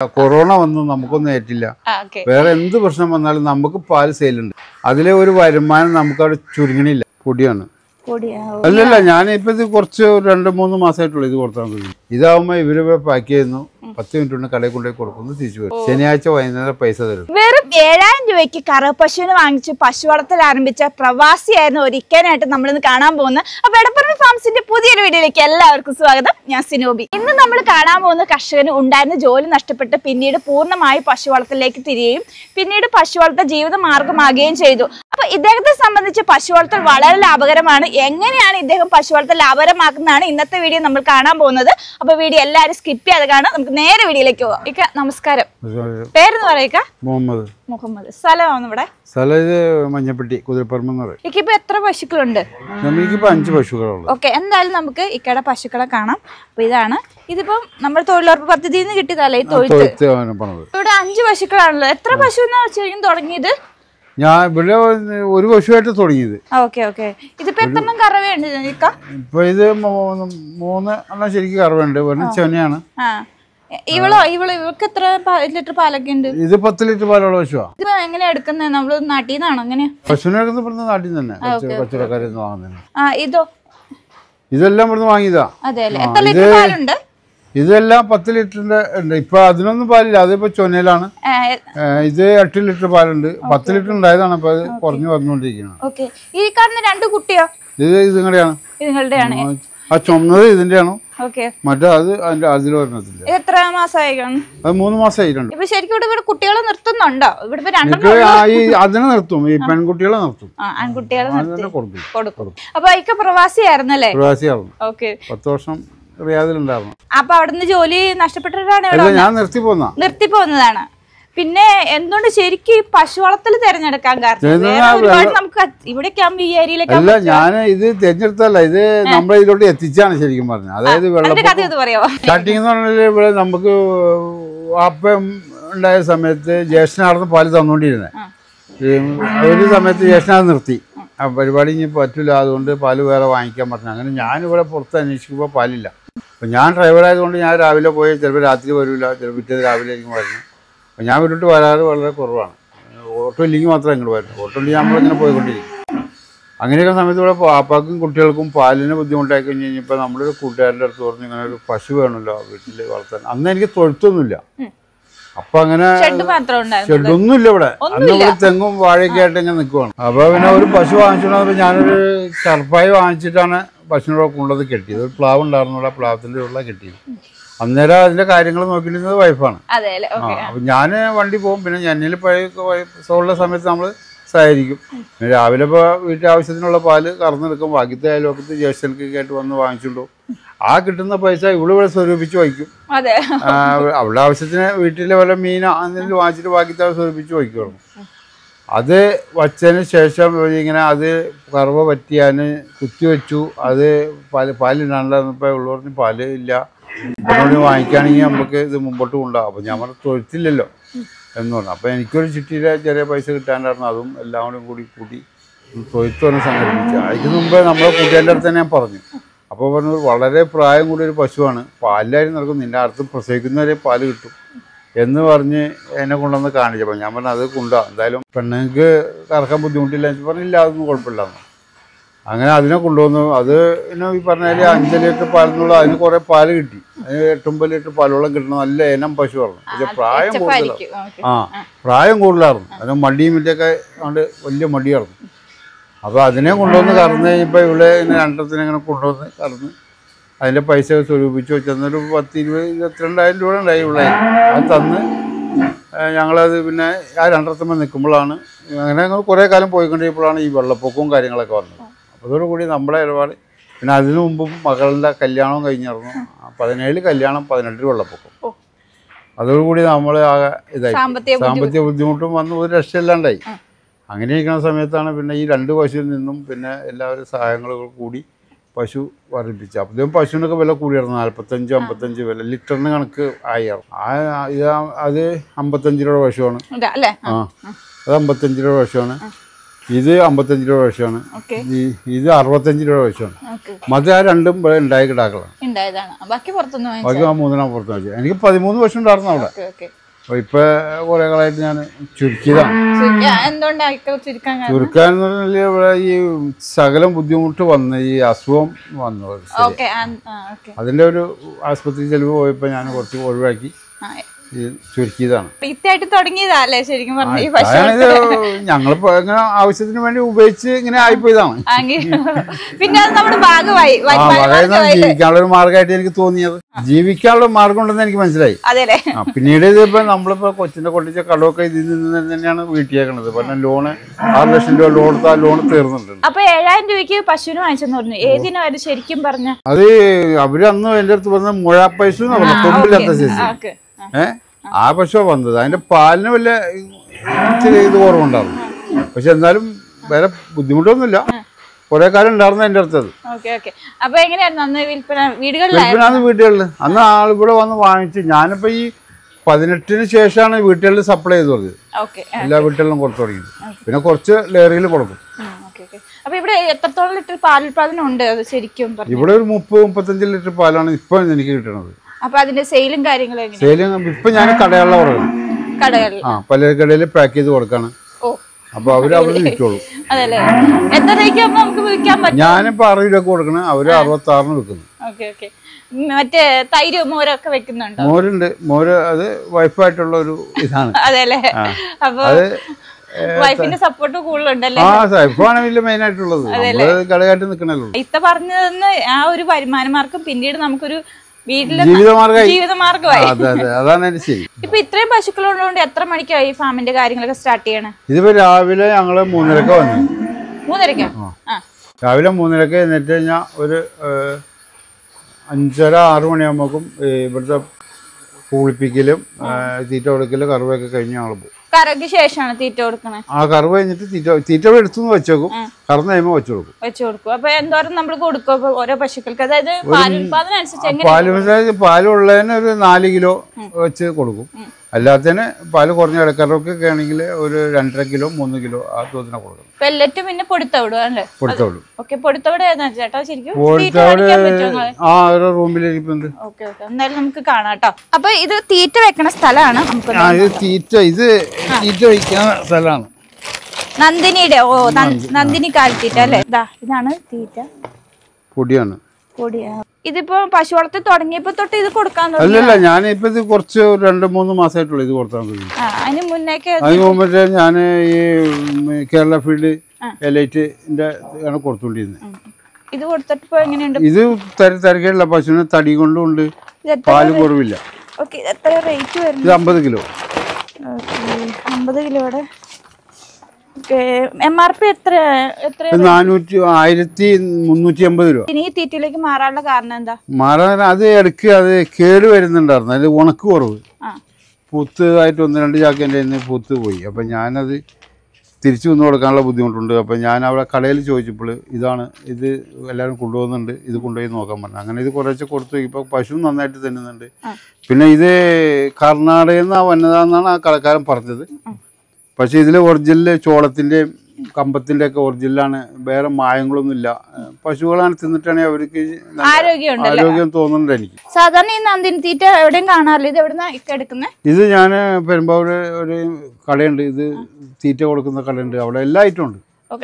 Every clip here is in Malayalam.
കൊറോണ വന്നു നമുക്കൊന്നും ഏറ്റില്ല. വേറെ എന്ത് പ്രശ്നം വന്നാലും നമുക്ക് പാല് സെയിലുണ്ട്. അതിലെ ഒരു വരുമാനം നമുക്ക് അവിടെ ചുരുങ്ങണില്ല. പൊടിയാണ്. അല്ലല്ല, ഞാനിപ്പോ ഇത് കുറച്ച് 2-3 മാസമായിട്ടുള്ളൂ ഇത് കൊടുത്താൽ മതി. ഇതാവുമ്പോ ഇവര് പാക്ക് ചെയ്യുന്നു, 10 മിനിറ്റ് കൊണ്ട് കടയിൽ കൊണ്ടുപോയി കൊടുക്കുന്നു, തിരിച്ചു വരും. ശനിയാഴ്ച വൈകുന്നേരം പൈസ തരും. വെറും 7000 രൂപയ്ക്ക് കറവ പശുവിനെ വാങ്ങിച്ച് പശു വളർത്തൽ ആരംഭിച്ച പ്രവാസിയായിരുന്നു ഒരിക്കനായിട്ട് നമ്മളിന്ന് കാണാൻ പോകുന്നത്. അപ്പൊ എടപ്പറമ്പ് ഫാംസിന്റെ പുതിയൊരു വീഡിയോയിലേക്ക് എല്ലാവർക്കും സ്വാഗതം. ഞാൻ സിനോബി. ഇന്ന് നമ്മൾ കാണാൻ പോകുന്ന കർഷകന് ഉണ്ടായിരുന്ന ജോലി നഷ്ടപ്പെട്ട് പിന്നീട് പൂർണ്ണമായി പശു വളർത്തലിലേക്ക് തിരിയുകയും പിന്നീട് പശു വളർത്തൽ ജീവിത മാർഗമാകുകയും ചെയ്തു. അപ്പൊ ഇദ്ദേഹത്തെ സംബന്ധിച്ച് പശു വളർത്തൽ വളരെ ലാഭകരമാണ്. എങ്ങനെയാണ് ഇദ്ദേഹം പശു വളർത്തൽ ലാഭകരമാക്കുന്നതാണ് ഇന്നത്തെ വീഡിയോ നമ്മൾ കാണാൻ പോകുന്നത്. അപ്പൊ വീഡിയോ എല്ലാവരും സ്കിപ്പ് ചെയ്യാതെ കാണാം. നമുക്ക് നേരെ വീഡിയോയിലേക്ക് പോവാം. ഇക്ക നമസ്കാരം. പേരെന്ന് പറയുക? മുഹമ്മദ്. സ്ഥലമാണ് ഇവിടെ? സ്ഥലം ഇത് മഞ്ഞപ്പെട്ടി, കുതിരപ്പറമ്പ്. ഇക്കിപ്പോ എത്ര പശുക്കളുണ്ട്? നമുക്കിപ്പോ 5 പശുക്കളുണ്ട്. ഓക്കെ, എന്തായാലും നമുക്ക് ഇക്കയുടെ പശുക്കളെ കാണാം. അപ്പൊ ഇതാണ്, ഇതിപ്പം നമ്മൾ തൊഴിലുറപ്പ് പദ്ധതിയിൽ നിന്ന് കിട്ടിയതല്ലേ ഈ തൊഴുത്ത്? ഇവിടെ 5 പശുക്കളാണല്ലോ. എത്ര പശു ശരിക്കും തുടങ്ങിയത്? ഞാൻ ഇവിടെ ഒരു പശുവായിട്ട് തുടങ്ങിയത്. Okay okay. ഇതിപ്പോ എത്ര കറവയുണ്ട്? ഇപ്പൊ ഇത് 3 എണ്ണം ശരിക്കും കറവുണ്ട്. ഒരു ചെനയാണ്. ഇവൾക്ക് എത്ര ലിറ്റർ പാലൊക്കെ ഉണ്ട്? ഇത് 10 ലിറ്റർ പാലുള്ള പശുവാ. ഇത് എങ്ങനെയാ എടുക്കുന്നത്? നമ്മള് നാട്ടിൽ നിന്നാണോ? എങ്ങനെയാ പശുവിനെ എടുക്കുന്ന നാട്ടിൽ തന്നെ കച്ചവടക്കാരിൽ നിന്ന് വാങ്ങുന്നത്. ഇതോ? ഇതെല്ലാം ഇവിടുന്ന് വാങ്ങിയതാ. അതെ അല്ലേ. എത്ര ലിറ്റർ പാലുണ്ട്? ഇതെല്ലാം 10 ലിറ്ററിന്റെ ഉണ്ട്. ഇപ്പൊ അതിനൊന്നും പാലില്ല, അതിപ്പോ ചൊനയിലാണ്. ഇത് 8 ലിറ്റർ പാലുണ്ട്. 10 ലിറ്റർ ഉണ്ടായതാണ്, അപ്പൊ അത് കുറഞ്ഞു വന്നുകൊണ്ടിരിക്കുന്നത്. ഈ കാണുന്ന 2 കുട്ടിയോ? ഇത് ഇതുങ്ങളുടെയാണ്. നിങ്ങളുടെയാണ്? ആ ചുമന്നത് ഇതിന്റെയാണോ? മറ്റേ അത് അതിൽ പറഞ്ഞില്ല. എത്ര മാസമായി? അത് 3 മാസമായിട്ടുണ്ട്. ഇപ്പൊ ശരിക്കും ഇവിടെ കുട്ടികളെ നിർത്തുന്നുണ്ടോ? ഇവിടെ അതിനെ നിർത്തും, ഈ പെൺകുട്ടികളെ നിർത്തും, ആൺകുട്ടികളെ കൊടുക്കും. അപ്പൊ ഇക്ക പ്രവാസിയായിരുന്നല്ലേ? പ്രവാസിയായിരുന്നു. 10 വർഷം റിയാദിലുണ്ടായിരുന്നു. അപ്പൊ അവിടുന്ന് ജോലി നഷ്ടപ്പെട്ടിട്ടാണ് ഞാൻ നിർത്തി പോകുന്നതാണ്. പിന്നെ എന്തുകൊണ്ട് ശരിക്കും ഈ പശു വളർത്തൽ തിരഞ്ഞെടുക്കാൻ കാരണം? നമുക്ക് ഇവിടേക്ക് ആകുമ്പോ ഈ ഏരിയയിലേക്ക് അല്ല, ഞാൻ ഇത് തിരഞ്ഞെടുത്തല്ല, ഇത് നമ്മളെ ഇതിലോട്ട് എത്തിച്ചാണ് ശരിക്കും പറഞ്ഞത്. അതായത് സ്റ്റാർട്ടിങ് എന്ന് പറഞ്ഞാൽ ഇവിടെ നമുക്ക് വാപ്പം ഉണ്ടായ സമയത്ത് ജ്യേഷ്ഠനാർന്ന് പാല് തന്നുകൊണ്ടിരുന്നത്. ഒരു സമയത്ത് ജ്യേഷ്ഠനാഥ് നിർത്തി, ആ പരിപാടി ഇനി പറ്റില്ല, അതുകൊണ്ട് പാല് വേറെ വാങ്ങിക്കാൻ പറഞ്ഞു. അങ്ങനെ ഞാനിവിടെ പുറത്ത് അന്വേഷിക്കുമ്പോൾ പാലില്ല. അപ്പം ഞാൻ ഡ്രൈവറായതുകൊണ്ട് ഞാൻ രാവിലെ പോയി, ചിലപ്പോൾ രാത്രി വരില്ല, ചിലപ്പോൾ പിറ്റേന്ന് രാവിലെ ആയിരിക്കും വരുന്നത്. അപ്പം ഞാൻ വിട്ടിട്ട് വരാറ് വളരെ കുറവാണ്. ഓട്ടോ ഇല്ലെങ്കിൽ മാത്രമേ ഇങ്ങോട്ട് വരുന്നത്. ഓട്ടോ ഇല്ലെങ്കിൽ നമ്മളിങ്ങനെ പോയിക്കൊണ്ടിരിക്കും. അങ്ങനെയൊക്കെ സമയത്ത് ഇവിടെ പാപ്പാക്കും കുട്ടികൾക്കും പാലിന് ബുദ്ധിമുട്ടായി കഴിഞ്ഞ് കഴിഞ്ഞപ്പോൾ നമ്മളൊരു കൂട്ടുകാരുടെ അടുത്ത് പറഞ്ഞു, ഇങ്ങനെ ഒരു പശു വേണമല്ലോ വീട്ടിൽ വളർത്താൻ. അന്ന് എനിക്ക് തൊഴുത്തൊന്നുമില്ല. അപ്പൊ അങ്ങനെ ഷെഡൊന്നുമില്ല ഇവിടെ. അന്ന് ഇവിടെ തെങ്ങും വാഴയൊക്കെ ആയിട്ട് ഇങ്ങനെ നിൽക്കുവാണ്. അപ്പൊ പിന്നെ ഒരു പശു വാങ്ങിച്ചിട്ടുണ്ടപ്പോ ഞാനൊരു ചർപ്പായി വാങ്ങിച്ചിട്ടാണ് പശുവിനോട് കൊണ്ടത് കെട്ടിയത്. ഒരു പ്ലാവ് ഉണ്ടായിരുന്നുള്ള പ്ലാവത്തിന്റെ ഉള്ള കെട്ടിയത്. അന്നേരം അതിന്റെ കാര്യങ്ങൾ നോക്കിയിരുന്നത് വൈഫാണ്. അപ്പൊ ഞാന് വണ്ടി പോകും. പിന്നെ ഞന്നിൽ ഉള്ള സമയത്ത് നമ്മള് സഹായിക്കും. പിന്നെ രാവിലെ ഇപ്പോൾ വീട്ടാവശ്യത്തിനുള്ള പാല് കറന്നെടുക്കും. ബാക്കിത്തെ അയൽവക്കത്ത് ജ്യേഷ്ഠനൊക്കെ ആയിട്ട് വന്ന് വാങ്ങിച്ചുകൊണ്ടു. ആ കിട്ടുന്ന പൈസ ഇവിടെ സ്വരൂപിച്ച് വയ്ക്കും. അവളുടെ ആവശ്യത്തിന് വീട്ടിലെ വല്ല മീൻ എന്തെങ്കിലും വാങ്ങിച്ചിട്ട് ബാക്കിത്തെ സ്വരൂപിച്ച് വയ്ക്കുള്ളൂ. അത് വച്ചതിന് ശേഷം ഇങ്ങനെ അത് കറവ പറ്റിയാൻ കുത്തിവെച്ചു. അത് പാലിടാനുള്ളപ്പോൾ ഉള്ളവർക്ക് പാല് ഇല്ല, അതിനോട് വാങ്ങിക്കുകയാണെങ്കിൽ നമുക്ക് ഇത് മുമ്പോട്ട് കൊണ്ടുപോകാം. അപ്പോൾ ഞാൻ പറഞ്ഞ തൊഴുത്തില്ലല്ലോ എന്ന് പറഞ്ഞു. അപ്പോൾ എനിക്കൊരു ചിട്ടിയിലെ ചെറിയ പൈസ കിട്ടാനായിരുന്നു. അതും എല്ലാം കൂടി കൂട്ടി തൊഴുത്ത് പറഞ്ഞ് സംഘടിപ്പിച്ചു. അതിന് മുമ്പേ നമ്മളെ കൂട്ടുകാരുടെ അടുത്ത് തന്നെ ഞാൻ പറഞ്ഞു. അപ്പോൾ പറഞ്ഞു, വളരെ പ്രായം കൂടിയ ഒരു പശുവാണ്, പാലിലായി നടക്കും, നിൻ്റെ അടുത്ത് പ്രസവിക്കുന്നവരെ പാല് കിട്ടും എന്ന് പറഞ്ഞ് എന്നെ കൊണ്ടുവന്ന് കാണിച്ചപ്പോൾ ഞാൻ പറഞ്ഞു, അത് കൊണ്ടുപോകാം, എന്തായാലും പെണ്ണുങ്ങൾക്ക് കറക്കാൻ ബുദ്ധിമുട്ടില്ല എന്ന് പറഞ്ഞില്ല, അതൊന്നും കുഴപ്പമില്ലാന്ന്. അങ്ങനെ അതിനെ കൊണ്ടുവന്നു. അത് പിന്നെ ഈ പറഞ്ഞാൽ 5 ലിറ്റർ പാലെന്നുള്ള അതിന് കുറേ പാല് കിട്ടി. അതിന് 8-9 ലിറ്റർ പാലോളം കിട്ടണം. നല്ല ഇനം പശുവായിരുന്നു. പക്ഷെ പ്രായം കൂടുതലായിരുന്നു. പ്രായം കൂടുതലായിരുന്നു. അതിന് മടിയും ഇല്ലൊക്കെ കൊണ്ട് വലിയ മടിയായിരുന്നു. അപ്പോൾ അതിനെ കൊണ്ടുവന്ന് കറന്ന് കഴിഞ്ഞപ്പോൾ ഇവിടെ ഇങ്ങനെ 2 ഇങ്ങനെ കൊണ്ടുവന്ന് കറന്ന് അതിൻ്റെ പൈസ സ്വരൂപിച്ച് വെച്ചെന്നൊരു 10-22,000 രൂപ ഉണ്ടായി ഇവിടെ. അത് തന്ന് ഞങ്ങളത് പിന്നെ ആ 2 നിൽക്കുമ്പോഴാണ് അങ്ങനെ കുറേ കാലം പോയിക്കൊണ്ടിരിക്കുമ്പോഴാണ് ഈ വെള്ളപ്പൊക്കവും കാര്യങ്ങളൊക്കെ വന്നത്. അപ്പോൾ അതോടുകൂടി നമ്മുടെ ഇടപാട്. പിന്നെ അതിനു മുമ്പും മകളുടെ കല്യാണവും കഴിഞ്ഞിരുന്നു. 17 കല്യാണം, 18 വെള്ളപ്പൊക്കം. അതോടുകൂടി നമ്മൾ ആകെ ഇതായി സാമ്പത്തിക ബുദ്ധിമുട്ടും വന്ന് ഒരു രക്ഷയില്ലാണ്ടായി. അങ്ങനെ ഇരിക്കുന്ന സമയത്താണ് പിന്നെ ഈ 2 പശുവിൽ നിന്നും പിന്നെ എല്ലാവരും സഹായങ്ങളും കൂടി പശു വർദ്ധിപ്പിച്ചു. അപ്പോഴത്തേക്കും പശുവിനൊക്കെ വില കൂടിയായിരുന്നു. 45-55 വില ലിറ്ററിന് കണക്ക് ആയിരുന്നു. അത് 55 രൂപ പശുവാണ്. അത് 55 രൂപ പശുവാണ്. ഇത് 55 രൂപ പശുവാണ്. ഇത് 65 രൂപ പശുവാണ്. മറ്റേ ആ രണ്ടും ഉണ്ടായി കിടാക്കളാണ്. ബാക്കി 3 പുറത്ത് വെച്ചു. എനിക്ക് 13 പശു ഉണ്ടായിരുന്നു അവിടെ. അപ്പൊ ഇപ്പൊ കുറെ കാലമായിട്ട് ഞാൻ ചുരുക്കിയതാണ്. ചുരുക്കാന്ന് പറഞ്ഞാൽ ഇവിടെ ഈ സകലം ബുദ്ധിമുട്ട് വന്ന് ഈ അസുഖം വന്നു. അതിന്റെ ഒരു ആശുപത്രി ചെലവ് പോയപ്പോ ഞാൻ കുറച്ച് ഒഴിവാക്കി ചുരുക്കിയതാണ്. ഞങ്ങളിപ്പോ ഇങ്ങനെ ആവശ്യത്തിന് വേണ്ടി ഉപയോഗിച്ച് ഇങ്ങനെ ആയിപ്പോയതാണ്. പിന്നെ ജീവിക്കാനുള്ള ഒരു മാർഗമായിട്ട് എനിക്ക് തോന്നിയത്. ജീവിക്കാനുള്ള മാർഗം ഉണ്ടെന്ന് എനിക്ക് മനസ്സിലായി. പിന്നീട് ഇതിപ്പോ നമ്മളിപ്പോ കൊച്ചിന്റെ കൊണ്ടിച്ച കടമൊക്കെ ഇതിൽ നിന്ന് തന്നെയാണ് വീട്ടിയേക്കണത്. പിന്നെ ലോണ് 6 ലക്ഷം രൂപ ലോൺ എടുത്താൽ ലോൺ തീർന്നിട്ടുണ്ട്. അപ്പൊ 7000 രൂപയ്ക്ക് പശുവിന് വാങ്ങിച്ചെന്ന് പറഞ്ഞു. ഏതിനായിരുന്നു ശരിക്കും പറഞ്ഞ? അത് അവര് അന്ന് എന്റെ അടുത്ത് പറഞ്ഞ മുഴ പശു കൊമ്പില്ലാത്ത ശേഷി ആ പശുവാ വന്നത്. അതിന്റെ പാലിന് വല്ല ഇച്ചിരി ഇത് കുറവുണ്ടാവും. പക്ഷെ എന്നാലും വേറെ ബുദ്ധിമുട്ടൊന്നുമില്ല. കുറെ കാലം ഉണ്ടായിരുന്നു എന്റെ അടുത്തത്. വീടുകളിൽ അന്ന് ആളിവിടെ വന്ന് വാങ്ങിച്ചു. ഞാനിപ്പോ ഈ 18-ന് ശേഷമാണ് വീട്ടുകളിൽ സപ്ലൈ ചെയ്ത് തുടങ്ങിയത്. എല്ലാ വീട്ടുകളിലും കൊടുത്തു തുടങ്ങിയത്. പിന്നെ കുറച്ച് ലേറിയിൽ കൊടുക്കും. ഇവിടെ ഒരു 30-35 ലിറ്റർ പാലാണ് ഇപ്പൊ എനിക്ക് കിട്ടുന്നത്. സെയിലും കാര്യങ്ങളും ഇപ്പൊ ഞാൻ കടകളിലെ കൊടുക്കണം. പലചരക്കടയിൽ പാക്ക് ചെയ്ത് കൊടുക്കാണ്. അപ്പൊ അവര് അവിടെ വിറ്റോളൂ. ഞാനിപ്പോ 60 രൂപ കൊടുക്കണം. അവര് 66-ന് വെക്കുന്നു. മറ്റേ തൈര് മോരൊക്കെ വെക്കുന്നുണ്ടോ? മോരുണ്ട്. മോര് അത് വൈഫായിട്ടുള്ള ഒരു ഇതാണ്. അത് വൈഫിന്റെ സപ്പോർട്ട് കൂടുതലുണ്ടല്ലേ? വൈഫാണ് മെയിൻ ആയിട്ടുള്ളത്. കടയായിട്ട് നിക്കണല്ലോ. ഇത്ത പറഞ്ഞതെന്ന് ആ ഒരു വരുമാനമാർക്കും പിന്നീട് നമുക്കൊരു ജീവിതമാർഗമായി. അതാണ് ശരി. ഇപ്പൊ ഇത്രയും പശുക്കളുള്ളതുകൊണ്ട് എത്ര മണിക്കായി ഫാമിന്റെ കാര്യങ്ങളൊക്കെ സ്റ്റാർട്ട് ചെയ്യണേ? ഇതിപ്പോ രാവിലെ ഞങ്ങള് 3:30 വന്നു. 3:30? രാവിലെ 3:30 എന്നിട്ട് കഴിഞ്ഞാൽ ഒരു 5:30-6 മണിയാകുമ്പോഴേക്കും ഇവിടുത്തെ കുളിപ്പിക്കലും തീറ്റ കൊടുക്കലും കറുവയൊക്കെ കഴിഞ്ഞ് ഞങ്ങൾ പോകും. കറക്ക് ശേഷമാണ് തീറ്റ കൊടുക്കണേ? കറുവ കഴിഞ്ഞിട്ട് തീറ്റ എടുത്തു വെച്ചേക്കും. കറന്ന് കഴിയുമ്പോൾ വെച്ചു കൊടുക്കും. അപ്പൊ എന്തോരം നമ്മൾ കൊടുക്കും ഓരോ പശുക്കൾക്ക്? അതായത് പാലുള്ളതിന് ഒരു 4 കിലോ വെച്ച് കൊടുക്കും. അല്ലാത്തതിന് പാല് കുറഞ്ഞ ഇടക്കാരൊക്കെ ആണെങ്കിൽ ഒരു 2.5 കിലോ 3 കിലോ ആ തോതിനെ കൊടുക്കണം. പെല്ലറ്റ് പിന്നെ പൊടുത്തവിടും അല്ലേ? പൊടുത്തവിടും. ചേട്ടാ ശരിക്കും റൂമിലിരിപ്പുണ്ട്. എന്തായാലും നമുക്ക് കാണാം കേട്ടോ. അപ്പൊ ഇത് തീറ്റ വെക്കണ സ്ഥലമാണ്. ഇത് തീറ്റ വയ്ക്കുന്ന സ്ഥലമാണ്. നന്ദിനിയുടെ നന്ദിനി കാലിത്തീറ്റ അല്ലേ? ഇതാണ് തീറ്റ. പൊടിയാണ്. ഇതിപ്പോ പശു വളർത്തി തുടങ്ങിയപ്പോ തൊട്ട് ഇത് കൊടുക്കാൻ? അല്ലല്ല, ഞാനിപ്പോ ഇത് കുറച്ച് 2-3 മാസമായിട്ടുള്ള ഇത് കൊടുത്താൽ മതി. അതിന് മുമ്പേ ഞാൻ ഈ കേരള ഫീൽഡ് എലൈറ്റിന്റെ ആണ് കൊടുത്തോണ്ടിരുന്നത്. ഇത് കൊടുത്തിട്ട് എങ്ങനെയുണ്ട്? ഇത് തരക്കേടില്ല. പശുവിന് തടി കൊണ്ടും ഉണ്ട്, പാല് കുറവില്ല. എത്ര റേറ്റ് വരുന്നത്? ഇത് 50 കിലോ. 50 കിലോയുടെ MRP എത്ര? 1350 രൂപ. ഈ തീറ്റയിലേക്ക് മാറാനുള്ള കാരണം എന്താ? മാറാൻ അത് ഇടയ്ക്ക് അത് കേട് വരുന്നുണ്ടായിരുന്നു. അതിൽ ഉണക്ക് കുറവ്, പൂത്തായിട്ട് 1-2 ചാക്കിൻ്റെ പൂത്ത് പോയി. അപ്പം ഞാനത് തിരിച്ചു വന്ന് കൊടുക്കാനുള്ള ബുദ്ധിമുട്ടുണ്ട്. അപ്പം ഞാൻ അവിടെ കടയിൽ ചോദിച്ചപ്പോൾ ഇത് എല്ലാവരും കൊണ്ടുപോകുന്നുണ്ട്, ഇത് കൊണ്ടുപോയി നോക്കാൻ പറഞ്ഞു. അങ്ങനെ ഇത് കുറേശ്ശെ കൊടുത്തു. ഇപ്പോൾ പശു നന്നായിട്ട് തിന്നുന്നുണ്ട്. പിന്നെ ഇത് കർണാടകയിൽ നിന്നാണ് വന്നതാണെന്നാണ് ആ കടക്കാരൻ പറഞ്ഞത്. പക്ഷെ ഇതിൽ ഒറിജിനൽ ചോളത്തിൻ്റെയും കമ്പത്തിൻ്റെ ഒക്കെ ഒറിജിനലാണ്. വേറെ മായങ്ങളൊന്നും ഇല്ല. പശുക്കളാണ് തിന്നിട്ടാണെങ്കിൽ അവർക്ക് ആരോഗ്യം തോന്നുന്നുണ്ട് എനിക്ക്. സാധാരണ ഈ നന്ദിനി തീറ്റ എവിടെയും കാണാറില്ല. ഇത് എവിടെന്നാ എടുക്കുന്നത്? ഇത് ഞാൻ പെരുമ്പാവൂർ ഒരു കടയുണ്ട്, ഇത് തീറ്റ കൊടുക്കുന്ന കടയുണ്ട്. അവിടെ എല്ലാ ഐറ്റം ഉണ്ട്.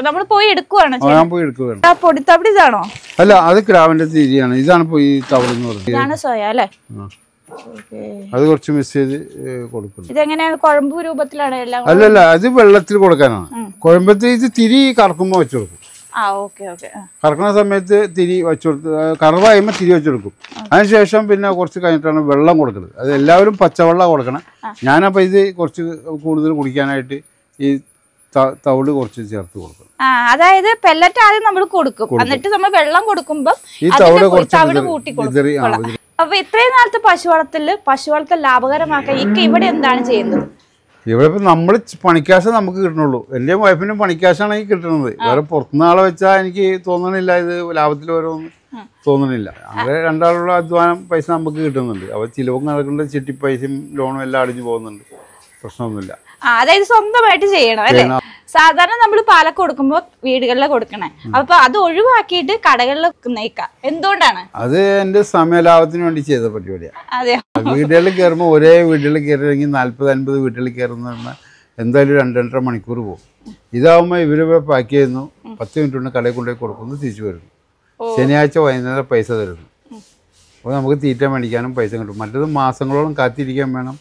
നമ്മൾ പോയി എടുക്കുവാണ്? ഞാൻ പോയി എടുക്കുകയാണ്. പൊടിത്തവിട് ഇതാണോ? അല്ല, അത് ക്രാവിന്റെ തീറ്റയാണ്. ഇതാണ് പോയി തവിട് എന്ന് പറയുന്നത്. സോയ അല്ലേ? അത് കുറച്ച് മിക്സ് ചെയ്ത് കൊടുക്കുന്നു. ഇതെങ്ങനെയാണ്? കുഴമ്പ് രൂപത്തിലാണ്? അല്ലല്ല, അത് വെള്ളത്തിൽ കൊടുക്കാനാണ്. കുഴമ്പത്തിൽ ഇത് തിരി കറക്കുമ്പോൾ വെച്ചു കൊടുക്കും. കറക്കുന്ന സമയത്ത് തിരി വെച്ചു കൊടുത്ത് കറവായുമ്പോൾ തിരി വെച്ചു കൊടുക്കും. അതിനുശേഷം പിന്നെ കുറച്ച് കഴിഞ്ഞിട്ടാണ് വെള്ളം കൊടുക്കുന്നത്. അത് എല്ലാവരും പച്ചവെള്ളം കൊടുക്കണം. ഞാനപ്പോൾ ഇത് കുറച്ച് കൂടുതൽ കുടിക്കാനായിട്ട് ഈ തവിട് കുറച്ച് ചേർത്ത് കൊടുക്കും. അതായത് പെല്ലറ്റ് ആദ്യം നമ്മൾ കൊടുക്കും, എന്നിട്ട് നമ്മൾ വെള്ളം കൊടുക്കുമ്പോൾ ഈ തവിട് തവിട് കൂട്ടി കൊടുക്കും. അപ്പൊ ഇത്രയും നാളത്തെ പശു വളർത്തൽ ലാഭകരമാക്കാൻ ഇവിടെ എന്താണ് ചെയ്യുന്നത്? ഇവിടെ ഇപ്പൊ നമ്മള് പണിക്കാശ് നമുക്ക് കിട്ടണുള്ളൂ. എന്റെ വൈഫിനും പണിക്കാശാണ് ഈ കിട്ടുന്നത്. വേറെ പുറത്തുനിന്ന് ആളെ വെച്ചാൽ എനിക്ക് തോന്നണില്ല ഇത് ലാഭത്തിൽ വരുമെന്ന് തോന്നണില്ല. അങ്ങനെ രണ്ടാളുള്ള അധ്വാനം പൈസ നമുക്ക് കിട്ടുന്നുണ്ട്. അപ്പൊ ചിലവും നടക്കുന്നുണ്ട്, ചിട്ടി പൈസയും ലോണും എല്ലാം അടിഞ്ഞു പോകുന്നുണ്ട്. പ്രശ്നമൊന്നുമില്ല. അതായത് സ്വന്തമായിട്ട് ചെയ്യണം അല്ലേ? സാധാരണ നമ്മൾ പാലൊക്കെ കൊടുക്കുമ്പോ വീടുകളിലെ കൊടുക്കണേ, അപ്പൊ അത് ഒഴിവാക്കിയിട്ട് കടകളിൽ നയിക്കാം, എന്തുകൊണ്ടാണ്? അത് എന്റെ സമയലാഭത്തിന് വേണ്ടി ചെയ്ത പരിപാടിയാണ്. അതെ, വീടുകളിൽ കയറുമ്പോൾ ഒരേ വീടുകളിൽ കയറിയെങ്കിൽ 40-50 വീടുകളിൽ കയറുന്ന പറഞ്ഞാൽ എന്തായാലും 2-2.5 മണിക്കൂർ പോകും. ഇതാവുമ്പോൾ ഇവര് പാക്ക് ചെയ്യുന്നു, 10 മിനിറ്റ് കൊണ്ട് കടയിൽ കൊണ്ടുപോയി കൊടുക്കുന്നു, തിരിച്ചു വരുന്നു. ശനിയാഴ്ച വൈകുന്നേരം പൈസ തരുന്നു. അപ്പോൾ നമുക്ക് തീറ്റ മേടിക്കാനും പൈസ കിട്ടും. മറ്റേത് മാസങ്ങളോളം കാത്തിരിക്കാൻ വേണം.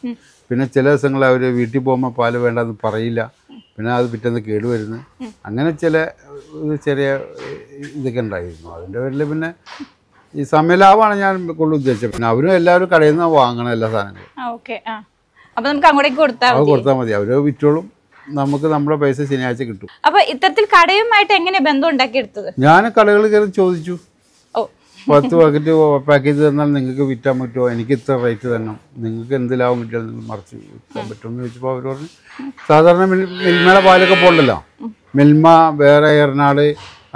പിന്നെ ചില ദിവസങ്ങളിൽ അവർ വീട്ടിൽ പോകുമ്പോൾ പാല് വേണ്ടെന്ന് പറയില്ല, പിന്നെ അത് പിറ്റേന്ന് കേടുവരുന്നു. അങ്ങനെ ചില ചെറിയ ഇതൊക്കെ ഉണ്ടായിരുന്നു. അതിൻ്റെ പേരിൽ പിന്നെ ഈ സമയലാഭമാണ് ഞാൻ കൂടുതൽ ഉദ്ദേശിച്ചത്. പിന്നെ അവരും എല്ലാവരും കടയിൽ നിന്ന് വാങ്ങണം എല്ലാ സാധനങ്ങളും. അപ്പൊ നമുക്ക് അങ്ങോട്ടേക്ക് കൊടുത്താൽ മതി, അവര് വിറ്റോളും, നമുക്ക് നമ്മുടെ പൈസ ശനിയാഴ്ച കിട്ടും. അപ്പൊ ഇത്തരത്തിൽ കടയുമായിട്ട് എങ്ങനെ ബന്ധം ഉണ്ടാക്കി എടുത്തത്? ഞാൻ കടകളിൽ കയറി ചോദിച്ചു, 10 പാക്കേജ് തന്നാൽ നിങ്ങൾക്ക് വിറ്റാൻ പറ്റുമോ, എനിക്ക് ഇത്ര റേറ്റ് തന്നെ, നിങ്ങൾക്ക് എന്ത് ലാഭം കിട്ടിയാൽ നിങ്ങൾ മറിച്ച് വിൽക്കാൻ പറ്റുമെന്ന് ചോദിച്ചപ്പോൾ അവർ പറഞ്ഞു സാധാരണ മിൽമയുടെ പാലൊക്കെ പോകണ്ടല്ലോ, മിൽമ വേറെ എറണാട്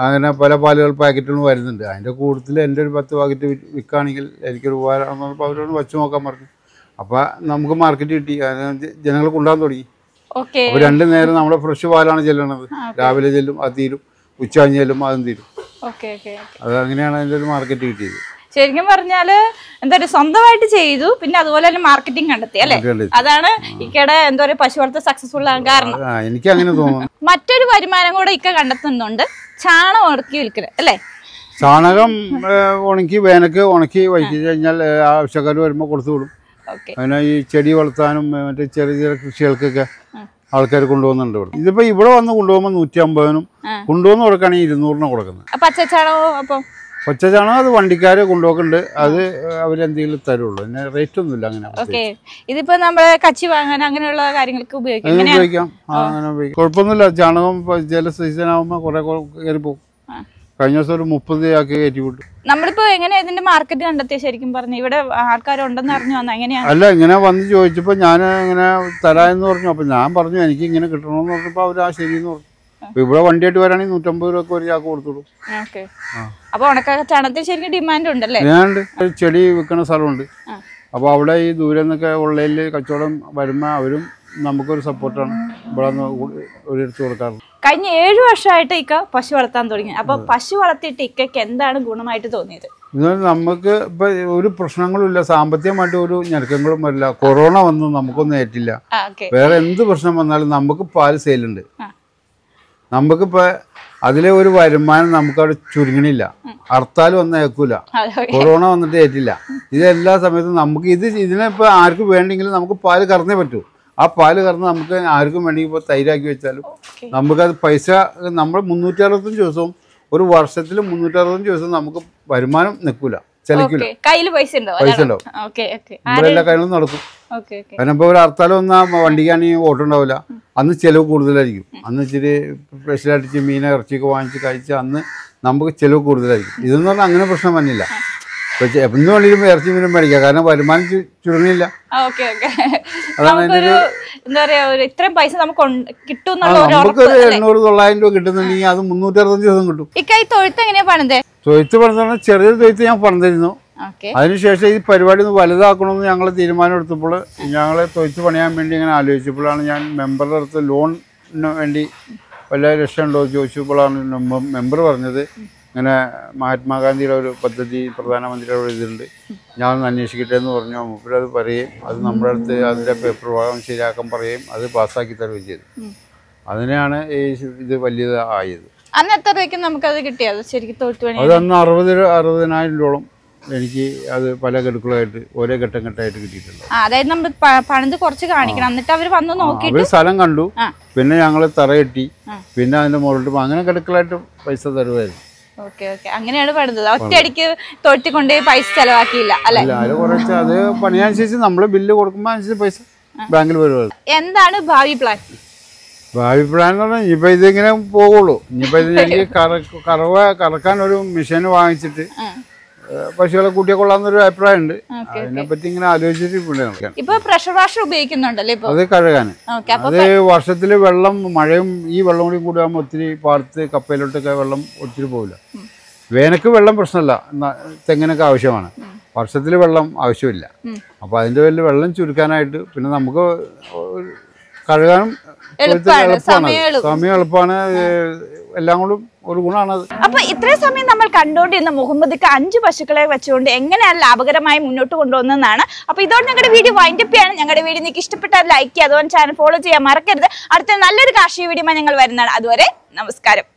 അങ്ങനെ പല പാലുകൾ പാക്കറ്റുകളും വരുന്നുണ്ട്, അതിൻ്റെ കൂടുതൽ എൻ്റെ ഒരു 10 പാക്കറ്റ് വിൽക്കുകയാണെങ്കിൽ എനിക്കൊരു ഉപകാരമാണെന്ന് പറഞ്ഞപ്പോൾ അവരോട് വച്ച് നോക്കാൻ പറഞ്ഞു. അപ്പോൾ നമുക്ക് മാർക്കറ്റ് കിട്ടി, അതിന് ജനങ്ങൾ കൊണ്ടുപോകാൻ തുടങ്ങി. അപ്പോൾ 2 നേരം നമ്മുടെ ഫ്രഷ് പാലാണ് ചെല്ലണത്. രാവിലെ ചെല്ലും, അത് തീരും, ഉച്ചകഴിഞ്ഞ് ചെല്ലും, അതും തീരും. അത് അങ്ങനെയാണ് അതിൻ്റെ ഒരു മാർക്കറ്റ് കിട്ടിയത്. ശരിക്കും പറഞ്ഞാല് എന്താ പറയുക, സ്വന്തമായിട്ട് ചെയ്തു, പിന്നെ അതുപോലെ തന്നെ മാർക്കറ്റിംഗ് കണ്ടെത്തി അല്ലേ? അതാണ് ഇക്കടെ എന്താ പറയുക പശു വളർത്തൽ സക്സസ്ഫുൾ ആകാൻ കാരണം. എനിക്ക് അങ്ങനെ തോന്നുന്നു. മറ്റൊരു വരുമാനം കൂടെ ഇക്ക കണ്ടെത്തുന്നുണ്ട്, ചാണകം ഉണക്കി വിൽക്കല് അല്ലേ? ചാണകം ഉണക്കി വേനക്ക് ഉണക്കി വയ്ക്കി കഴിഞ്ഞാൽ ആവശ്യക്കാർ വരുമ്പോൾ കൊടുത്തു വിടും. അങ്ങനെ ഈ ചെടി വളർത്താനും മറ്റേ ചെറിയ ചെറിയ കൃഷികൾക്കൊക്കെ ആൾക്കാർ കൊണ്ടുപോകുന്നുണ്ട്. ഇവിടെ ഇതിപ്പോ ഇവിടെ വന്ന് കൊണ്ടുപോകുമ്പോൾ 150-നും കൊണ്ടുവന്ന് കൊടുക്കുകയാണെങ്കിൽ 200-ന് കൊടുക്കുന്നത്. പച്ചച്ചാണകം അത് വണ്ടിക്കാര് കൊണ്ടുപോക്കുന്നുണ്ട്, അത് അവരെന്തെങ്കിലും തരുള്ളൂ, പിന്നെ റേറ്റ് ഒന്നുമില്ല. അങ്ങനെ ഇതിപ്പോ നമ്മള് കച്ചി വാങ്ങാൻ അങ്ങനെയുള്ള കാര്യങ്ങൾക്ക് ഉപയോഗിക്കാം. അങ്ങനെ ഉപയോഗിക്കാം, കുഴപ്പമൊന്നുമില്ല. ചാണകം ചില സീസൺ ആകുമ്പോൾ കുറെ കയറി പോകും. കഴിഞ്ഞ ദിവസം ഒരു 30 ആക്കി കയറ്റി വിട്ടു. നമ്മളിപ്പോ എങ്ങനെയാ ഇതിന്റെ മാർക്കറ്റ് കണ്ടെത്തിയ? ശരിക്കും പറഞ്ഞു ഇവിടെ ആൾക്കാരുണ്ടെന്ന് അറിഞ്ഞു വന്ന എങ്ങനെയാണ്? അല്ല, ഇങ്ങനെ വന്ന് ചോദിച്ചപ്പോ ഞാൻ ഇങ്ങനെ തരാമെന്ന് പറഞ്ഞു. അപ്പൊ ഞാൻ പറഞ്ഞു എനിക്ക് ഇങ്ങനെ കിട്ടണമെന്ന് പറഞ്ഞപ്പോ അവര് ആ ശരിയെന്ന് പറഞ്ഞു. അപ്പൊ ഇവിടെ വണ്ടിയായിട്ട് വരാണെങ്കിൽ 150 രൂപ ഒരു ചാക്ക് കൊടുത്തോളൂ. അപ്പൊ ഉണക്ക ചാണകത്തിന് ശരിക്കും ഡിമാൻഡ് ഉണ്ടല്ലേ? ഞാനുണ്ട്, ചെടി വിൽക്കുന്ന സ്ഥലമുണ്ട്. അപ്പോൾ അവിടെ ഈ ദൂരെ നിന്നൊക്കെ ഉള്ളതിൽ കച്ചവടം വരുമ്പോൾ അവരും നമുക്കൊരു സപ്പോർട്ടാണ്. ഇവിടെ ഒരിടത്ത് കൊടുക്കാറുണ്ട്. കഴിഞ്ഞ 7 വർഷമായിട്ട് ഇക്ക പശു വളർത്താൻ തുടങ്ങി. അപ്പൊ പശു വളർത്തിയിട്ട് ഇക്കയ്ക്ക് എന്താണ് ഗുണമായിട്ട് തോന്നിയത്? നമുക്ക് ഇപ്പൊ ഒരു പ്രശ്നങ്ങളുമില്ല, സാമ്പത്തികമായിട്ട് ഒരു ഞെരുക്കങ്ങളും വരില്ല. കൊറോണ വന്നു, നമുക്കൊന്നും ഏറ്റില്ല. വേറെ എന്ത് പ്രശ്നം വന്നാലും നമുക്ക് പാല് സെയിലുണ്ട്. നമുക്കിപ്പോ അതിലെ ഒരു വരുമാനം നമുക്കവിടെ ചുരുങ്ങണില്ല. ഹർത്താൽ വന്ന് ഏക്കൂല, കൊറോണ വന്നിട്ട് ഏറ്റില്ല. ഇതെല്ലാ സമയത്തും നമുക്ക് ഇതിനിപ്പോ ആർക്കും വേണ്ടെങ്കിലും നമുക്ക് പാല് കറന്നേ പറ്റൂ. ആ പാല് കറന്ന് നമുക്ക് ആർക്കും വേണമെങ്കിൽ ഇപ്പോൾ തൈരാക്കി വെച്ചാലും നമുക്കത് പൈസ നമ്മൾ 365 ദിവസവും ഒരു വർഷത്തിൽ 365 ദിവസവും നമുക്ക് വരുമാനം നിൽക്കൂല, ചലിക്കൂല. പൈസ ഉണ്ടാവും, നമ്മുടെ എല്ലാ കാര്യങ്ങളും നടക്കും. കാരണം ഇപ്പോൾ ഒരു ഹർത്താൽ വന്നാൽ വണ്ടിക്കാണെങ്കിൽ ഓട്ടം ഉണ്ടാവില്ല, അന്ന് ചിലവ് കൂടുതലായിരിക്കും. അന്ന് ഇച്ചിരി സ്പെഷ്യലായിട്ട് മീന ഇറച്ചിയൊക്കെ വാങ്ങിച്ച് കഴിച്ചാൽ അന്ന് നമുക്ക് ചിലവ് കൂടുതലായിരിക്കും. ഇതെന്ന് പറഞ്ഞാൽ അങ്ങനെ പ്രശ്നം വന്നില്ല. എന്ന് വേണമെങ്കിലും ഇറച്ചി മീനും മേടിക്കാം, കാരണം വരുമാനം ചുരുങ്ങില്ല. നമുക്കൊരു 800-900 രൂപ കിട്ടുന്നുണ്ടെങ്കിൽ അത് 365 ദിവസം കിട്ടും. തൊഴുത്ത് പണിത ചെറിയൊരു തൊഴുത്ത് ഞാൻ പണിതിരുന്നു. അതിനുശേഷം ഈ പരിപാടി ഒന്ന് വലുതാക്കണമെന്ന് ഞങ്ങൾ തീരുമാനം എടുത്തപ്പോൾ ഞങ്ങൾ തൊഴുത്ത് പണിയാൻ വേണ്ടി ഇങ്ങനെ ആലോചിച്ചപ്പോഴാണ് ഞാൻ മെമ്പറുടെ അടുത്ത് ലോണിന് വേണ്ടി വല്ല രക്ഷയുണ്ടോ ചോദിച്ചപ്പോഴാണ് മെമ്പർ പറഞ്ഞത് ഇങ്ങനെ മഹാത്മാഗാന്ധിയുടെ ഒരു പദ്ധതി പ്രധാനമന്ത്രിയുടെ ഒരു ഇതുണ്ട്, ഞാനൊന്ന് അന്വേഷിക്കട്ടെ എന്ന് പറഞ്ഞു. മുപ്പരത് പറയുകയും അത് നമ്മുടെ അടുത്ത് അതിൻ്റെ പേപ്പർ ഭാഗം ശരിയാക്കാൻ പറയുകയും അത് പാസ്സാക്കി തരുകയും ചെയ്തു. അതിനാണ് ഈ ഇത് വലിയത് ആയത്. അന്ന് എത്ര രൂപയ്ക്ക് നമുക്കത് കിട്ടിയത് ശരിക്കും? അതന്ന് 60,000 രൂപയോളം എനിക്ക് അത് പല ഗഡുക്കളായിട്ട് ഓരോ ഘട്ടം ഘട്ടമായിട്ട് കിട്ടിയിട്ടുണ്ട്. അതായത് നമ്മൾ പണിത് കുറച്ച് കാണിക്കണം, എന്നിട്ട് അവർ വന്ന് നോക്കി സ്ഥലം കണ്ടു, പിന്നെ ഞങ്ങൾ തറകെട്ടി, പിന്നെ അതിന്റെ മുകളിൽ അങ്ങനെ ഗഡുക്കളായിട്ട് പൈസ തരുമായിരുന്നു. അങ്ങനെയാണ് പണിതത്. ഒറ്റയടിക്ക് തൊട്ടിക്കൊണ്ട് പൈസ ചെലവാക്കിയില്ല അല്ലെ? കുറച്ച് അത് പണിയനുസരിച്ച് നമ്മള് ബില്ല് കൊടുക്കുമ്പോ അനുസരിച്ച് പൈസ ബാങ്കിൽ വരുവായിരുന്നു. എന്താണ് ഭാവി പ്ലാൻ? ഭാവി പ്ലാൻ എന്ന് പറഞ്ഞാൽ ഇനിയിപ്പോ ഇതിങ്ങനെ പോകുള്ളൂ. ഇനിയിപ്പോ ഇത് എനിക്ക് കറക്കാൻ ഒരു മെഷീൻ വാങ്ങിച്ചിട്ട് പശുക്കളെ കൂട്ടിയെ കൊള്ളാന്നൊരു അഭിപ്രായം ഉണ്ട്. അതിനെപ്പറ്റി ഇങ്ങനെ ആലോചിച്ചിട്ട് ഇപ്പൊ പ്രഷർ വാഷർ ഉപയോഗിക്കുന്നുണ്ടല്ലേ? അത് കഴുകാൻ അത് വർഷത്തില് വെള്ളം മഴയും ഈ വെള്ളം കൂടി കൂടുമ്പോൾ ഒത്തിരി പാടത്ത് കപ്പയിലോട്ടൊക്കെ വെള്ളം ഒത്തിരി പോകില്ല. വേനക്ക് വെള്ളം പ്രശ്നമല്ല, തെങ്ങിനൊക്കെ ആവശ്യമാണ്. വർഷത്തില് വെള്ളം ആവശ്യമില്ല. അപ്പോൾ അതിൻ്റെ പേരിൽ വെള്ളം ചുരുക്കാനായിട്ട് പിന്നെ നമുക്ക് കഴുകാനും എളുപ്പമാണ്, സമയം എളുപ്പമാണ്, എല്ലാം കൊണ്ടും ഒരു ഗുണമാണത്. അപ്പൊ ഇത്രയും സമയം നമ്മൾ കണ്ടുകൊണ്ടിരുന്ന മുഹമ്മദിക്ക് 5 പശുക്കളെ വെച്ചുകൊണ്ട് എങ്ങനെയാണ് ലാഭകരമായി മുന്നോട്ട് കൊണ്ടുവന്നതാണ്. അപ്പൊ ഇതോടെ ഞങ്ങളുടെ വീഡിയോ വൈൻഡപ്പ് ചെയ്യാണ്. ഞങ്ങളുടെ വീഡിയോ നിങ്ങൾക്ക് ഇഷ്ടപ്പെട്ടാൽ ലൈക്ക് ചെയ്യുക, അതുപോലെ ചാനൽ ഫോളോ ചെയ്യാൻ മറക്കരുത്. അടുത്ത നല്ലൊരു കാർഷിക വീഡിയോ ഞങ്ങൾ വരുന്നതാണ്. അതുവരെ നമസ്കാരം.